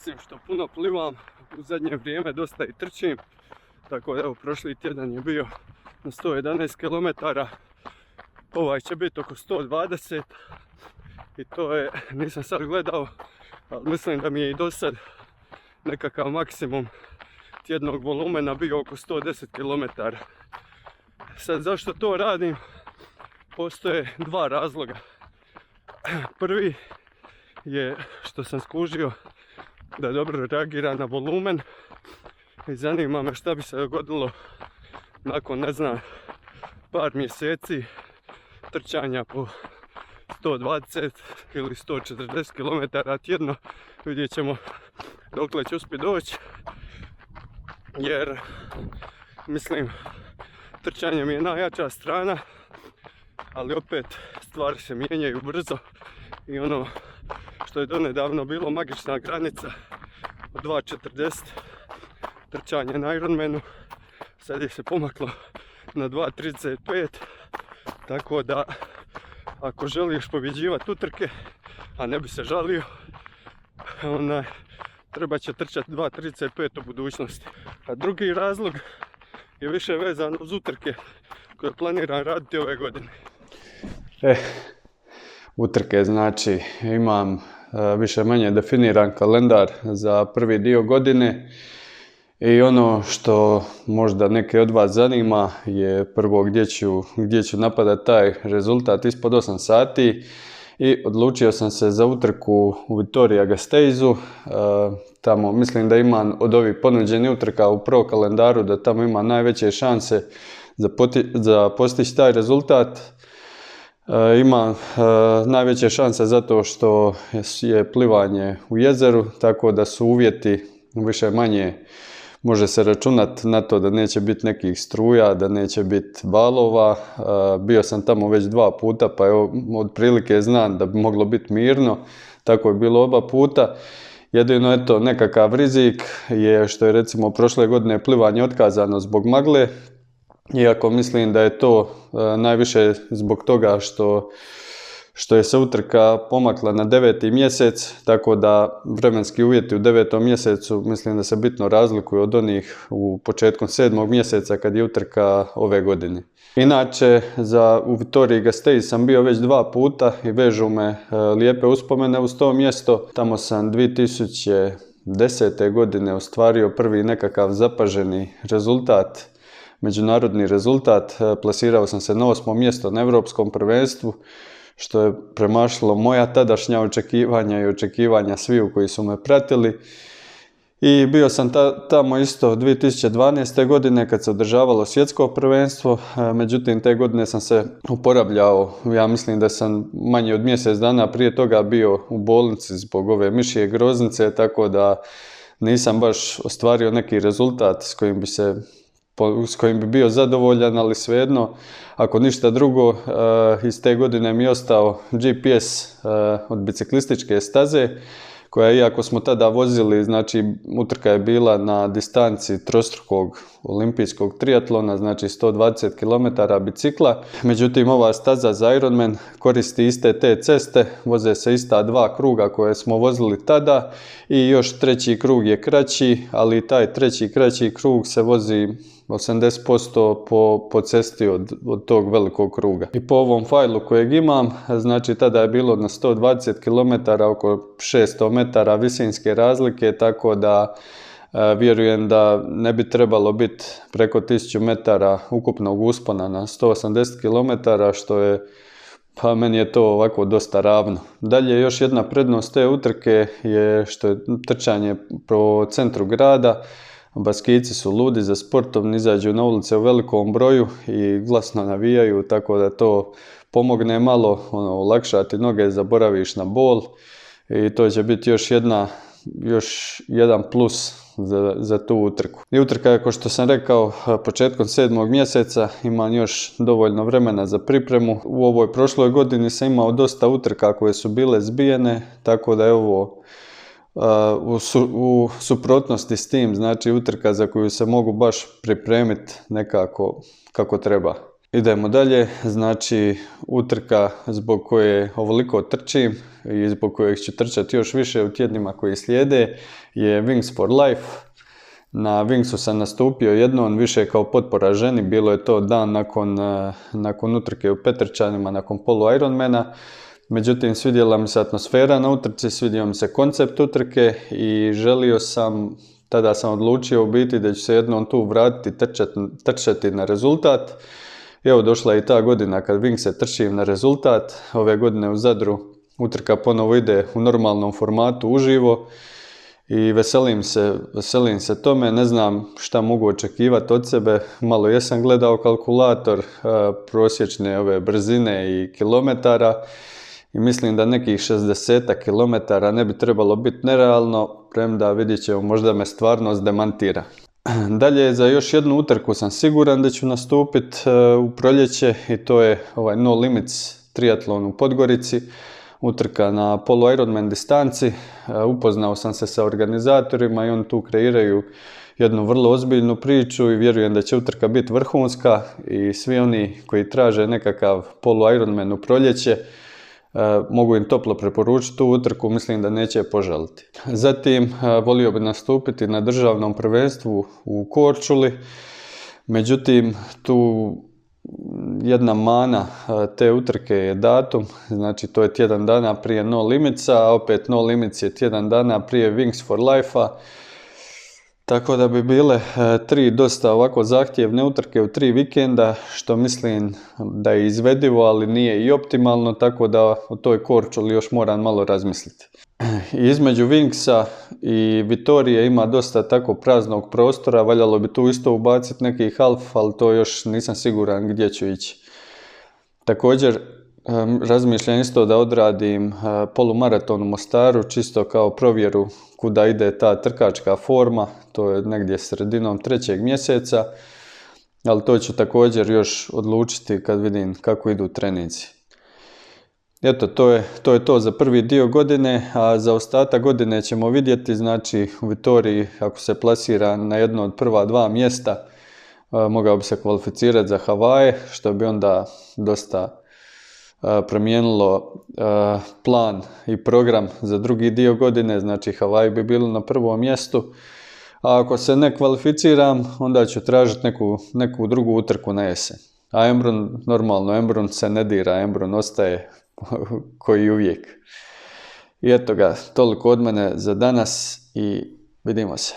osim što puno plivam, u zadnje vrijeme dosta i trčim. Tako da evo, prošli tjedan je bio na 111 km, ovaj će biti oko 120 i to je, nisam sad gledao, ali mislim da mi je i do sad nekakav maksimum tjednog volumena bio oko 110 km. Sad zašto to radim? Postoje dva razloga. Prvi je što sam skužio da dobro reagira na volumen i zanima me šta bi se dogodilo nakon, ne znam, par mjeseci trčanja po 120 ili 140 km tjedno. Vidjet ćemo dokle će uspjeti doći, jer mislim trčanje mi je najjača strana, ali opet stvari se mijenjaju brzo i ono što je donedavno bilo magična granica od 2.40 trčanje na Ironmanu, sad je se pomaklo na 2.35, tako da ako želiš pobjeđivati utrke, a ne bi se žalio, treba će trčati 2.35 u budućnosti. A drugi razlog je više vezan uz utrke koje planiram raditi ove godine. Utrke, znači imam više manje definiran kalendar za prvi dio godine i ono što možda neke od vas zanima je prvo gdje ću napadati taj rezultat ispod 8 sati i odlučio sam se za utrku u Vittoria Gasteizu. Tamo mislim da imam od ovih ponuđenih utrka u pro kalendaru da tamo ima najveće šanse za postići taj rezultat. Ima najveće šanse zato što je plivanje u jezeru, tako da su uvjeti više manje, može se računati na to da neće biti nekih struja, da neće biti valova. Bio sam tamo već 2 puta, pa evo, otprilike znam da bi moglo biti mirno, tako je bilo oba puta. Jedino eto nekakav rizik je što je recimo prošle godine plivanje otkazano zbog magle, iako mislim da je to najviše zbog toga što je se utrka pomakla na 9. mjesec, tako da vremenski uvjeti u 9. mjesecu mislim da se bitno razlikuju od onih u početkom 7. mjeseca kad je utrka ove godine. Inače, u Vittoriji Gasteiz sam bio već 2 puta i vežu me lijepe uspomene uz to mjesto. Tamo sam 2010. godine ostvario prvi nekakav zapaženi rezultat, međunarodni rezultat. Plasirao sam se na 8. mjesto na Europskom prvenstvu, što je premašilo moja tadašnja očekivanja i očekivanja svih koji su me pratili. I bio sam tamo isto 2012. godine kad se održavalo svjetsko prvenstvo, međutim te godine sam se oporavljao. Ja mislim da sam manje od mjesec dana prije toga bio u bolnici zbog ove mišje groznice, tako da nisam baš ostvario neki rezultat s kojim bi bio zadovoljan, ali svejedno, ako ništa drugo, iz te godine mi je ostao GPS od biciklističke staze, koja iako smo tada vozili, znači utrka je bila na distanci trostrukog olimpijskog triatlona, znači 120 km bicikla. Međutim, ova staza za Ironman koristi iste te ceste, voze se ista 2 kruga koje smo vozili tada i još 3. krug je kraći, ali taj 3. kraći krug se vozi 80% po cesti od tog velikog kruga. I po ovom fajlu kojeg imam, znači tada je bilo na 120 km oko 600 metara visinske razlike, tako da vjerujem da ne bi trebalo biti preko 1000 metara ukupnog uspona na 180 km, što je, pa meni je to ovako dosta ravno. Dalje, još jedna prednost te utrke je što je trčanje po centru grada. Baskijci su ludi za sportom, izađu na ulice u velikom broju i glasno navijaju, tako da to pomogne malo, olakšati noge, zaboraviš na bol i to će biti još jedan plus za tu utrku. I utrka je, kao što sam rekao, početkom 7. mjeseca, imam još dovoljno vremena za pripremu. U ovoj prošloj godini sam imao dosta utrka koje su bile zbijene, tako da je ovo u suprotnosti s tim, znači utrka za koju se mogu baš pripremiti nekako kako treba. Idemo dalje, znači utrka zbog koje ovoliko trčim i zbog kojeg ću trčati još više u tjednima koji slijede je Wings for Life. Na Wingsu sam nastupio jednom više kao potpora ženi, bilo je to dan nakon utrke u Petrčanima, nakon polu Ironmana. Međutim, svidjela mi se atmosfera na utrci, svidio mi se koncept utrke i tada sam odlučio u biti da ću se jednom tu vratiti, trčati na rezultat. Evo, došla je i ta godina kad Wingse trčim na rezultat. Ove godine u Zadru utrka ponovo ide u normalnom formatu uživo i veselim se tome. Ne znam šta mogu očekivati od sebe. Malo jesam gledao kalkulator, prosječne ove brzine i kilometara i mislim da nekih 60 kilometara ne bi trebalo biti nerealno, premda vidjet ćemo, možda me stvarnost demantira. Dalje, za još jednu utrku sam siguran da ću nastupiti u proljeće i to je ovaj No Limits triatlon u Podgorici, utrka na polu Ironman distanci. Upoznao sam se sa organizatorima i oni tu kreiraju jednu vrlo ozbiljnu priču i vjerujem da će utrka biti vrhunska i svi oni koji traže nekakav polu Ironman u proljeće, mogu im toplo preporučiti tu utrku, mislim da neće požaliti. Zatim, volio bi nastupiti na državnom prvenstvu u Korčuli, međutim, tu jedna mana te utrke je datum, znači to je tjedan dana prije No Limitsa, a opet No Limits je tjedan dana prije Wings for Life-a. Tako da bi bile 3 dosta ovako zahtjevne utrke u 3 vikenda, što mislim da je izvedivo, ali nije i optimalno, tako da o toj Korčuli još moram malo razmisliti. Između Wingsa i Vitorije ima dosta tako praznog prostora, valjalo bi tu isto ubaciti neki half, ali to još nisam siguran gdje ću ići. Također, razmišljam isto da odradim polumaraton u Mostaru, čisto kao provjeru kuda ide ta trkačka forma, to je negdje sredinom 3. mjeseca, ali to ću također još odlučiti kad vidim kako idu treninzi. Eto, to je to za prvi dio godine, a za ostatak godine ćemo vidjeti, znači u Vitoriji ako se plasira na jedno od prva 2 mjesta, mogao bi se kvalificirati za Havaje, što bi onda dosta promijenilo plan i program za drugi dio godine, znači Havaji bi bili na prvom mjestu, a ako se ne kvalificiram, onda ću tražiti neku drugu utrku na jesen. A Embrun, normalno, Embrun se ne dira, Embrun ostaje koji uvijek. I eto ga, toliko od mene za danas i vidimo se.